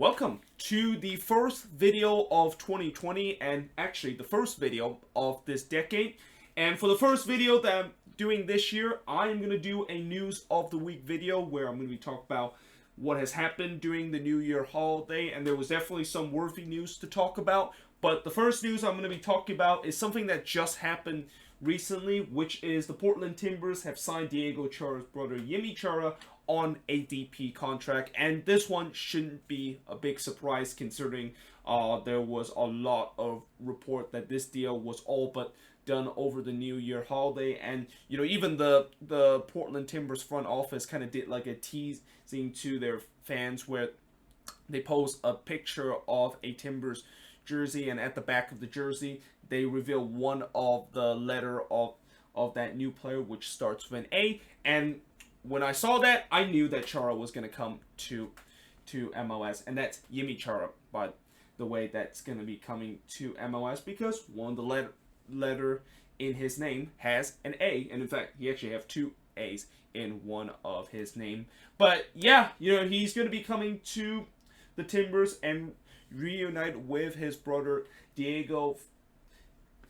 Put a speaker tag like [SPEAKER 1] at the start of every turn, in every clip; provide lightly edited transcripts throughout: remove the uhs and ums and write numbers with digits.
[SPEAKER 1] Welcome to the first video of 2020 and actually the first video of this decade. And for the first video that I'm doing this year, I am going to do a news of the week video where I'm going to be talking about what has happened during the New Year holiday, and there was definitely some worthy news to talk about. But the first news I'm going to be talking about is something that just happened recently, which is the Portland Timbers have signed Diego Chara's brother Yimmi Chara on a DP contract, and this one shouldn't be a big surprise considering there was a lot of report that this deal was all but done over the New Year holiday. And even the Portland Timbers front office kind of did like a teasing to their fans where they post a picture of a Timbers jersey, and at the back of the jersey they reveal one of the letter of that new player, which starts with an A. And when I saw that, I knew that Chara was going to come to MLS, and that's Yimmi Chara, by the way, that's going to be coming to MLS because one of the letter in his name has an A, and in fact, he actually have two A's in one of his name. But yeah, he's going to be coming to the Timbers and reunite with his brother Diego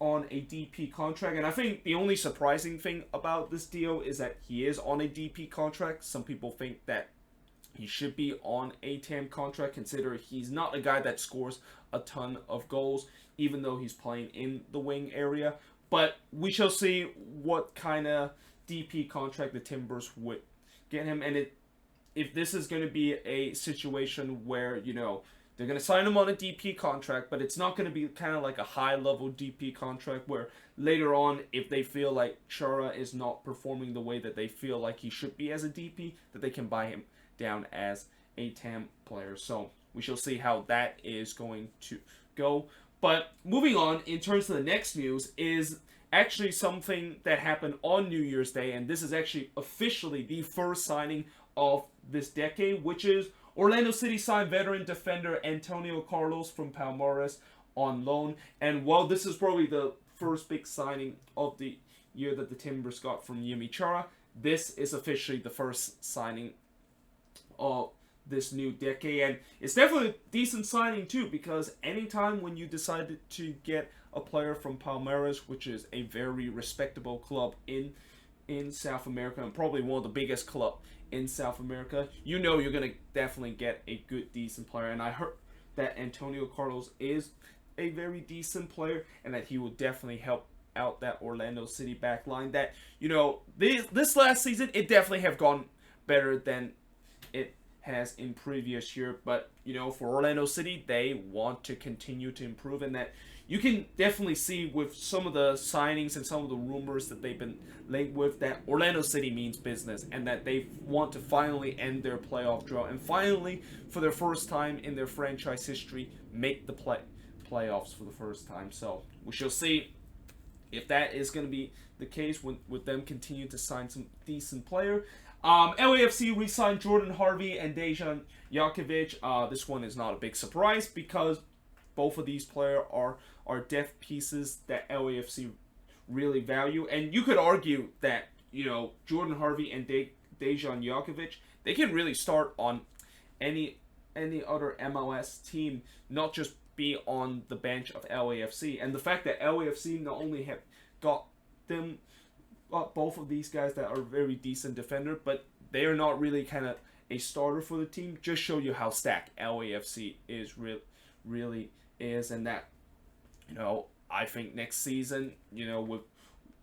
[SPEAKER 1] on a DP contract. And I think the only surprising thing about this deal is that he is on a DP contract. Some people think that he should be on a TAM contract, considering he's not a guy that scores a ton of goals, even though he's playing in the wing area. But we shall see what kind of DP contract the Timbers would get him. And if this is going to be a situation where, they're going to sign him on a DP contract, but it's not going to be kind of like a high-level DP contract where later on, if they feel like Chara is not performing the way that they feel like he should be as a DP, that they can buy him down as a TAM player. So we shall see how that is going to go. But moving on, in terms of the next news, is actually something that happened on New Year's Day, and this is actually officially the first signing of this decade, which is Orlando City signed veteran defender Antonio Carlos from Palmeiras on loan. And while this is probably the first big signing of the year that the Timbers got from Yimmi Chara, this is officially the first signing of this new decade. And it's definitely a decent signing too, because anytime when you decided to get a player from Palmeiras, which is a very respectable club in South America and probably one of the biggest club in South America, you're going to definitely get a good, decent player. And I heard that Antonio Carlos is a very decent player and that he will definitely help out that Orlando City back line that, this last season, it definitely have gone better than it has in previous year. But, for Orlando City, they want to continue to improve, and that you can definitely see with some of the signings and some of the rumors that they've been linked with that Orlando City means business and that they want to finally end their playoff drought and finally, for their first time in their franchise history, make the playoffs for the first time. So we shall see if that is going to be the case with them continue to sign some decent player. LAFC re-signed Jordan Harvey and Dejan Jakovic. This one is not a big surprise because both of these players are depth pieces that LAFC really value. And you could argue that, Jordan Harvey and Dejan Jakovic, they can really start on any other MLS team, not just be on the bench of LAFC. And the fact that LAFC not only have got both of these guys that are very decent defender, but they are not really kind of a starter for the team, just show you how stacked LAFC is really is. And that, I think next season, with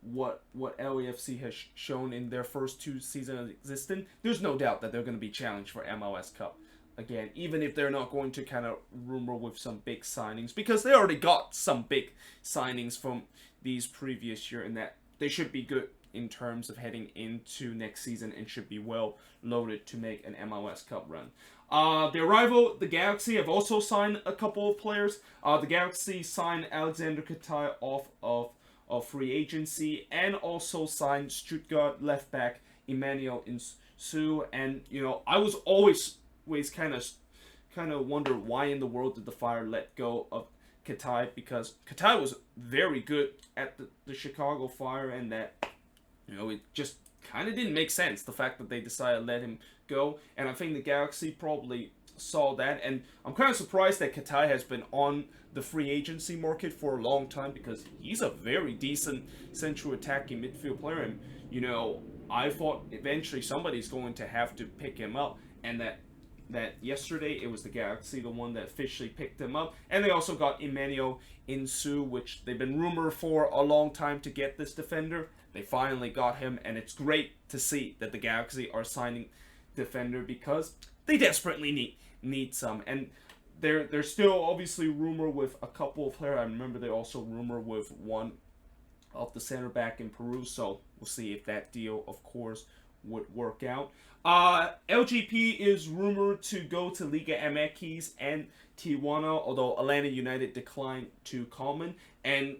[SPEAKER 1] what LAFC has shown in their first two seasons of existence, there's no doubt that they're going to be challenged for MLS Cup again, even if they're not going to kind of rumor with some big signings, because they already got some big signings from these previous year, and that they should be good in terms of heading into next season and should be well loaded to make an MLS Cup run. Their rival, the Galaxy, have also signed a couple of players. The Galaxy signed Alexander Katai off of free agency and also signed Stuttgart left back Emmanuel Insu. And I was always kind of wonder why in the world did the Fire let go of Katai, because Katai was very good at the Chicago Fire, and that it just kind of didn't make sense, the fact that they decided to let him go. And I think the Galaxy probably saw that, and I'm kind of surprised that Katai has been on the free agency market for a long time, because he's a very decent central attacking midfield player, and I thought eventually somebody's going to have to pick him up, and that yesterday it was the Galaxy, the one that officially picked him up. And they also got Emmanuel Insu, which they've been rumored for a long time to get this defender. They finally got him, and it's great to see that the Galaxy are signing defender, because they desperately need some. And there's still obviously rumor with a couple of players. I remember they also rumor with one of the center back in Peru, so we'll see if that deal, of course, would work out. LGP is rumored to go to Liga MX and Tijuana, although Atlanta United declined to comment. And,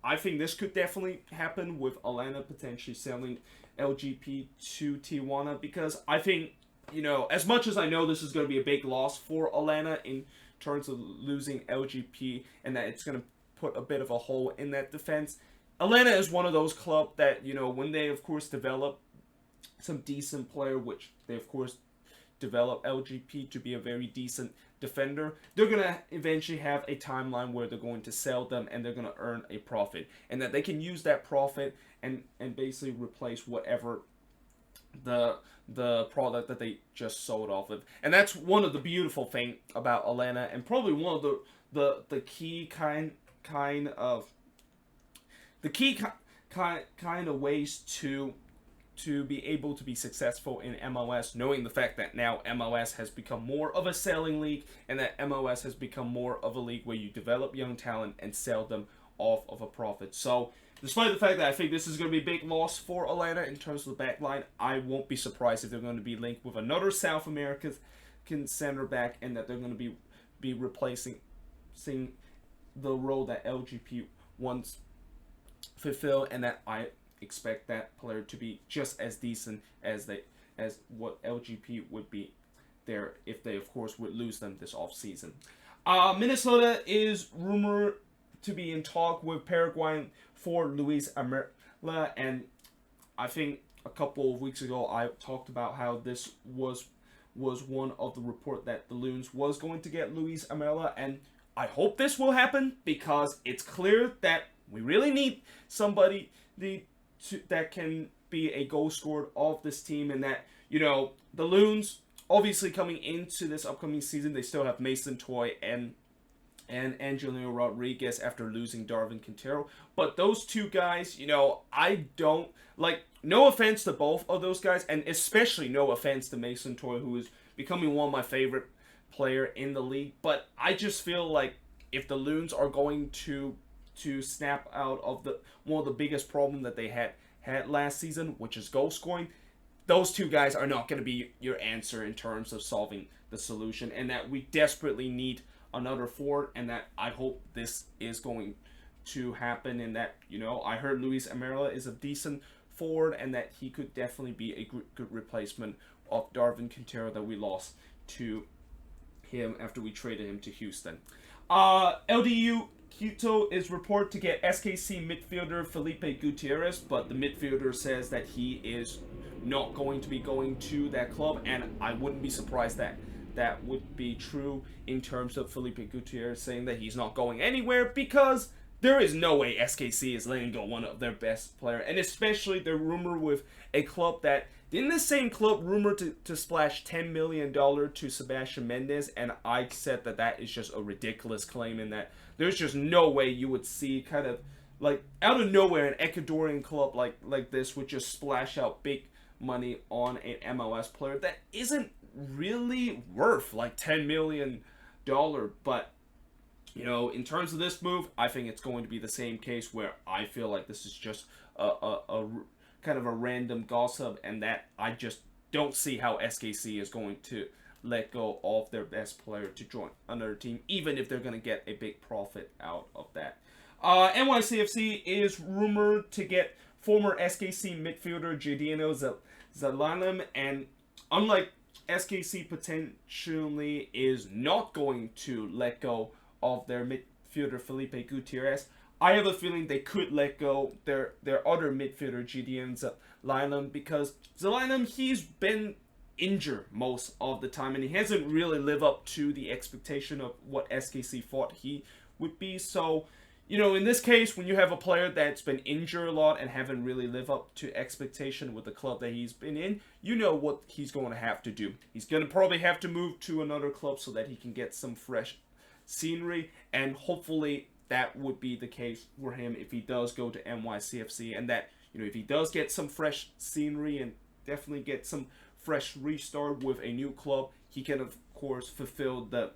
[SPEAKER 1] I think this could definitely happen with Atlanta potentially selling LGP to Tijuana, because I think, as much as I know this is going to be a big loss for Atlanta in terms of losing LGP, and that it's going to put a bit of a hole in that defense, Atlanta is one of those clubs that, when they, of course, develop some decent player, which they, of course, develop LGP to be a very decent defender, they're going to eventually have a timeline where they're going to sell them and they're going to earn a profit. And that they can use that profit and basically replace whatever the product that they just sold off of. And that's one of the beautiful thing about Atlanta, and probably one of the key kind of ways to be able to be successful in MLS, knowing the fact that now MLS has become more of a selling league, and that MLS has become more of a league where you develop young talent and sell them off of a profit. So, despite the fact that I think this is going to be a big loss for Atlanta in terms of the back line, I won't be surprised if they're going to be linked with another South American center back, and that they're going to be replacing the role that LGP once fulfilled, and that I expect that player to be just as decent as what LGP would be there if they, of course, would lose them this offseason. Minnesota is rumored to be in talk with Paraguayan for Luis Amerla, and I think a couple of weeks ago I talked about how this was one of the report that the Loons was going to get Luis Amerla, and I hope this will happen, because it's clear that we really need somebody that can be a goal scorer of this team, and that, the Loons, obviously coming into this upcoming season, they still have Mason Toy and Angelino Rodriguez after losing Darwin Quintero. But those two guys, I don't, no offense to both of those guys, and especially no offense to Mason Toy, who is becoming one of my favorite player in the league. But I just feel like if the Loons are going to snap out of one of the biggest problem that they had last season, which is goal scoring, those two guys are not going to be your answer in terms of solving the solution, and that we desperately need another forward, and that I hope this is going to happen, and that, I heard Luis Amerla is a decent forward, and that he could definitely be a good replacement of Darwin Quintero that we lost to him after we traded him to Houston. LDU Quito is reported to get SKC midfielder Felipe Gutierrez, but the midfielder says that he is not going to be going to that club, and I wouldn't be surprised that would be true in terms of Felipe Gutierrez saying that he's not going anywhere, because there is no way SKC is letting go one of their best player, and especially the rumor with a club that, didn't the same club rumored to splash $10 million to Sebastian Mendes, and I said that is just a ridiculous claim, and that there's just no way you would see kind of out of nowhere an Ecuadorian club like this would just splash out big money on an MLS player that isn't really worth $10 million. But in terms of this move, I think it's going to be the same case, where I feel like this is just a kind of a random gossip, and that I just don't see how SKC is going to let go of their best player to join another team, even if they're going to get a big profit out of that. NYCFC is rumored to get former SKC midfielder Giordano Zalanem, and unlike SKC potentially is not going to let go of their midfielder Felipe Gutierrez, I have a feeling they could let go their other midfielder Gideon Zalanem, because Zalanem, he's been injured most of the time, and he hasn't really lived up to the expectation of what SKC thought he would be. So, in this case, when you have a player that's been injured a lot and haven't really lived up to expectation with the club that he's been in, you know what he's going to have to do. He's going to probably have to move to another club so that he can get some fresh scenery, and hopefully that would be the case for him if he does go to NYCFC, and that, if he does get some fresh scenery and definitely get some fresh restart with a new club, he can, of course, fulfill the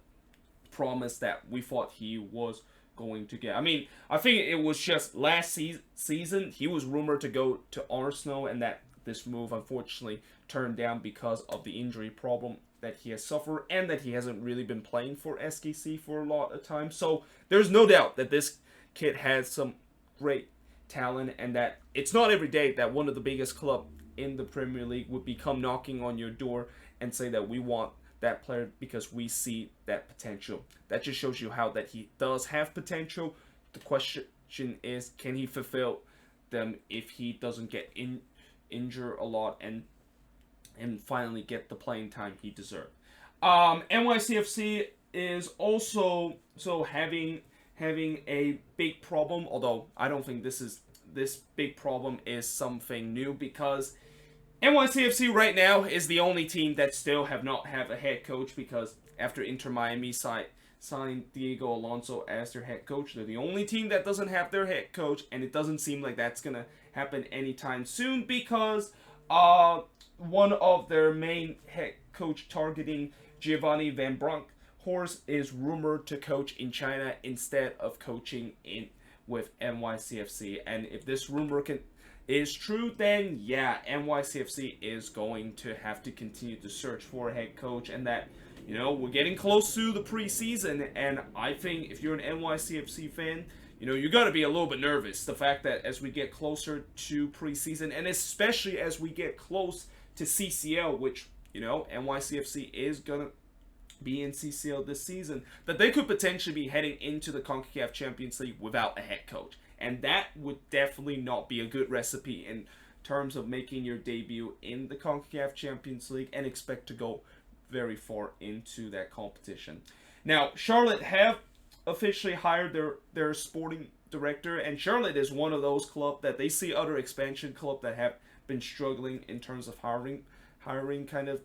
[SPEAKER 1] promise that we thought he was going to get. I mean, I think it was just last season he was rumored to go to Arsenal, and that this move unfortunately turned down because of the injury problem that he has suffered, and that he hasn't really been playing for SKC for a lot of time. So there's no doubt that this kid has some great talent, and that it's not every day that one of the biggest clubs in the Premier League would become knocking on your door and say that we want that player because we see that potential. That just shows you how that he does have potential. The question is, can he fulfill them if he doesn't get injured a lot and finally get the playing time he deserved. NYCFC is also having a big problem, although I don't think this big problem is something new, because NYCFC right now is the only team that still have not have a head coach, because after Inter Miami signed Diego Alonso as their head coach, they're the only team that doesn't have their head coach, and it doesn't seem like that's gonna happen anytime soon, because one of their main head coach targeting Giovanni Van Bronckhorst is rumored to coach in China instead of coaching with NYCFC. And if this rumor is true, then yeah, NYCFC is going to have to continue to search for a head coach, and that, we're getting close to the preseason, and I think if you're an NYCFC fan, you got to be a little bit nervous. The fact that as we get closer to preseason, and especially as we get close to CCL, which, NYCFC is going to be in CCL this season, that they could potentially be heading into the CONCACAF Champions League without a head coach. And that would definitely not be a good recipe in terms of making your debut in the CONCACAF Champions League and expect to go very far into that competition. Now, Charlotte have officially hired their sporting director, and Charlotte is one of those clubs that they see other expansion clubs that have been struggling in terms of hiring kind of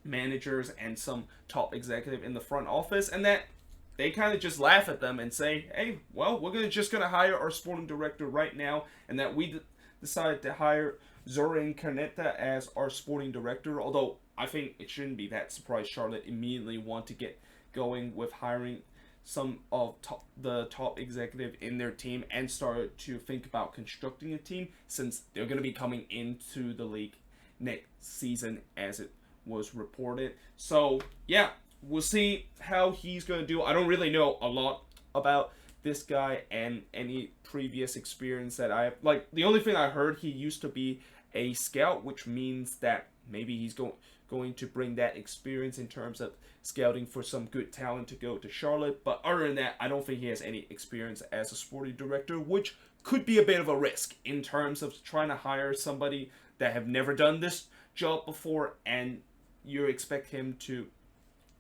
[SPEAKER 1] managers and some top executive in the front office, and that they kind of just laugh at them and say, hey, well, we're just going to hire our sporting director right now, and that we decided to hire Zoran Kaneta as our sporting director, although I think it shouldn't be that surprised Charlotte immediately want to get going with hiring some of the top executive in their team and started to think about constructing a team, since they're going to be coming into the league next season as it was reported. So yeah, we'll see how he's going to do. I don't really know a lot about this guy and any previous experience that I have. Like, the only thing I heard, he used to be a scout, which means that maybe he's going to bring that experience in terms of scouting for some good talent to go to Charlotte. But other than that, I don't think he has any experience as a sporting director, which could be a bit of a risk in terms of trying to hire somebody that have never done this job before, and you expect him to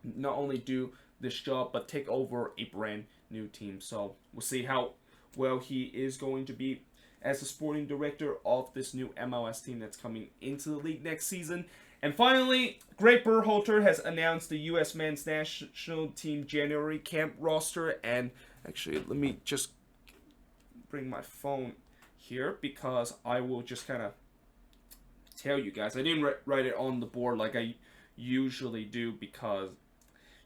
[SPEAKER 1] not only do this job but take over a brand new team. So we'll see how well he is going to be as a sporting director of this new MLS team that's coming into the league next season. And finally, Greg Berhalter has announced the U.S. men's national team January camp roster. And actually, let me just bring my phone here, because I will just kind of tell you guys. I didn't write it on the board like I usually do, because,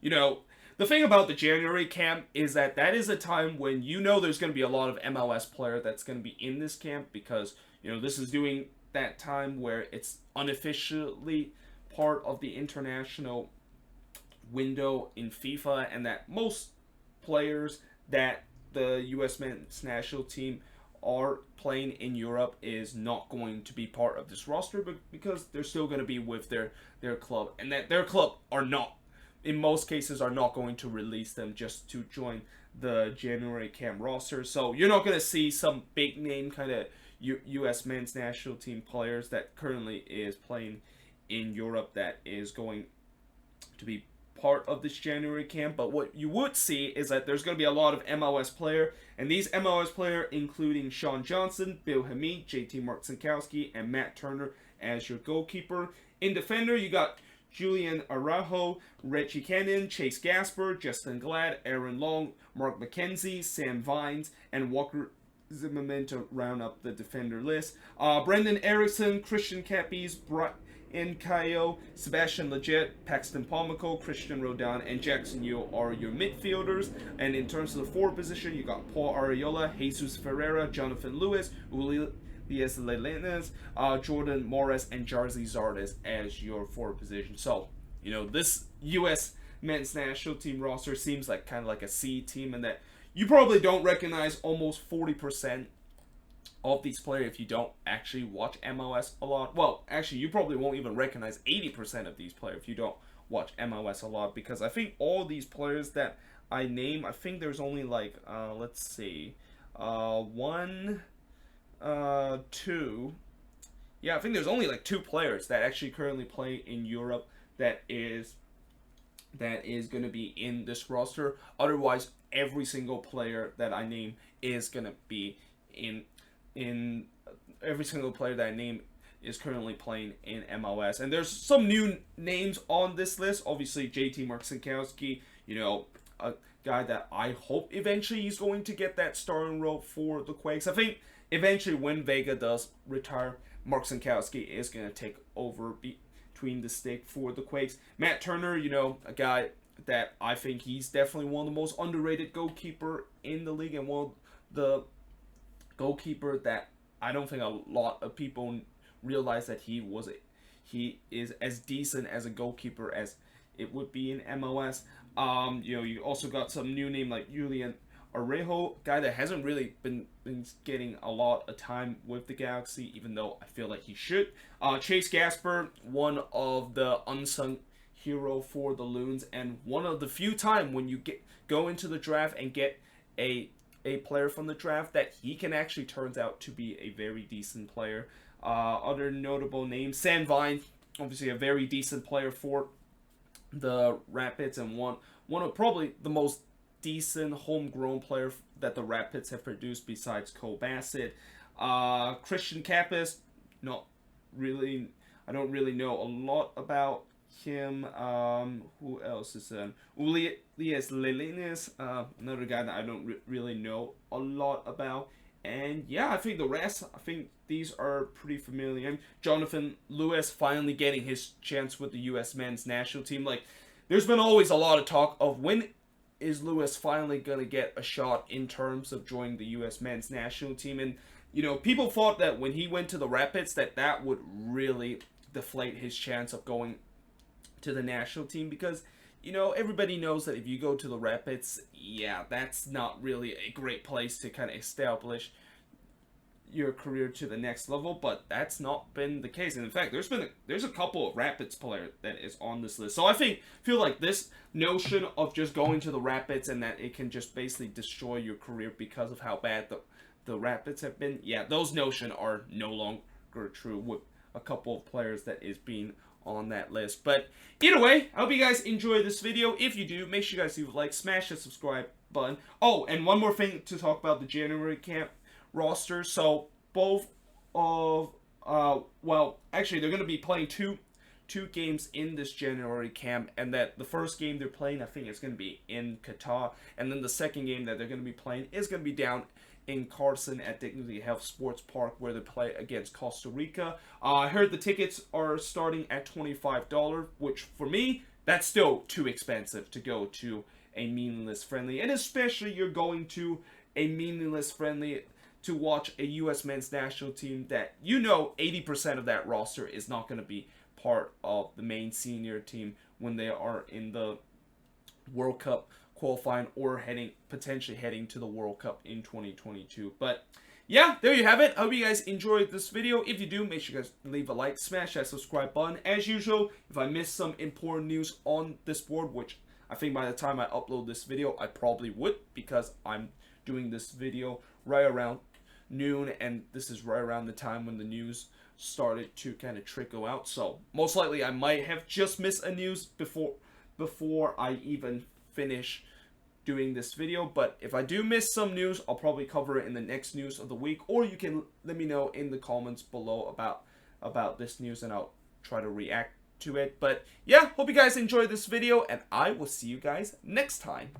[SPEAKER 1] the thing about the January camp is that is a time when there's going to be a lot of MLS player that's going to be in this camp, because, this is doing that time where it's unofficially part of the international window in FIFA, and that most players that the U.S. men's national team are playing in Europe is not going to be part of this roster, but because they're still going to be with their club, and that their club are not, in most cases, are not going to release them just to join the January camp roster. So you're not going to see some big name kind of U.S. men's national team players that currently is playing in Europe that is going to be part of this January camp. But what you would see is that there's going to be a lot of MLS player, and these MLS player including Sean Johnson, Bill Hamid, JT Marcinkowski, and Matt Turner as your goalkeeper. In defender, you got Julian Araujo, Reggie Cannon, Chase Gasper, Justin Glad, Aaron Long, Mark McKenzie, Sam Vines, and Walker Zimmerman to round up the defender list. Brendan Erickson, Christian Capiz, Brian Cayo, Sebastian Leggett, Paxton Palmico, Christian Rodon, and Jackson Yeo are your midfielders. And in terms of the forward position, you got Paul Arriola, Jesus Ferreira, Jonathan Lewis, Ulises Lelenes, Jordan Morris, and Jarzy Zardes as your forward position. So, you know, this U.S. men's national team roster seems like kind of like a C team, and that you probably don't recognize almost 40% of these players if you don't actually watch MLS a lot. Well, actually, you probably won't even recognize 80% of these players if you don't watch MLS a lot, because I think all these players that I name, I think there's only like, let's see, two. Yeah, I think there's only like 2 players that actually currently play in Europe that is going to be in this roster. Otherwise, every single player that I name is going to be in every single player that I name is currently playing in MLS. And there's some new names on this list. Obviously, JT Marcinkowski, you know, a guy that I hope eventually he's going to get that starting role for the Quakes. I think eventually when Vega does retire, Marcinkowski is going to take over between the stick for the Quakes. Matt Turner, you know, a guy that I think he's definitely one of the most underrated goalkeeper in the league, and one of the goalkeeper that I don't think a lot of people realize that he is as decent as a goalkeeper as it would be in MLS. You know, you also got some new name like Julian Araujo, guy that hasn't really been getting a lot of time with the Galaxy, even though I feel like he should. Chase Gasper, one of the unsung hero for the Loons, and one of the few time when you go into the draft and get a player from the draft that he can actually turns out to be a very decent player. Other notable names, Sam Vine, obviously a very decent player for the Rapids, and one of probably the most decent homegrown player that the Rapids have produced besides Cole Bassett. Christian Capiz, not really, I don't really know a lot about him. Who else is Ulises Lelenes, another guy that I don't really know a lot about. And yeah, I think the rest, I think these are pretty familiar. And Jonathan Lewis finally getting his chance with the U.S. men's national team. Like, there's been always a lot of talk of when is Lewis finally going to get a shot in terms of joining the U.S. men's national team. And, you know, people thought that when he went to the Rapids that would really deflate his chance of going to the national team, because, you know, everybody knows that if you go to the Rapids, yeah, that's not really a great place to kind of establish your career to the next level. But that's not been the case, and in fact, there's a couple of Rapids players that is on this list. So I feel like this notion of just going to the Rapids and that it can just basically destroy your career because of how bad the Rapids have been, yeah, those notions are no longer true with a couple of players that is being on that list. But either way, I hope you guys enjoy this video. If you do, make sure you guys leave a like, smash the subscribe button. Oh, and one more thing to talk about the January camp roster. So both of well, actually they're going to be playing two games in this January camp, and that the first game they're playing, I think it's going to be in Qatar, and then the second game that they're going to be playing is going to be down in Carson at Dignity Health Sports Park, where they play against Costa Rica. I heard the tickets are starting at $25, which for me, that's still too expensive to go to a meaningless friendly, and especially you're going to a meaningless friendly to watch a U.S. men's national team that, you know, 80% of that roster is not going to be part of the main senior team when they are in the World Cup qualifying or potentially heading to the World Cup in 2022. But yeah, there you have it. I hope you guys enjoyed this video. If you do, make sure you guys leave a like, smash that subscribe button. As usual, if I missed some important news on this board, which I think by the time I upload this video, I probably would, because I'm doing this video right around noon, and this is right around the time when the news started to kind of trickle out. So most likely I might have just missed a news before I even finish doing this video. But if I do miss some news, I'll probably cover it in the next news of the week, or you can let me know in the comments below about this news, and I'll try to react to it. But yeah, hope you guys enjoyed this video, and I will see you guys next time.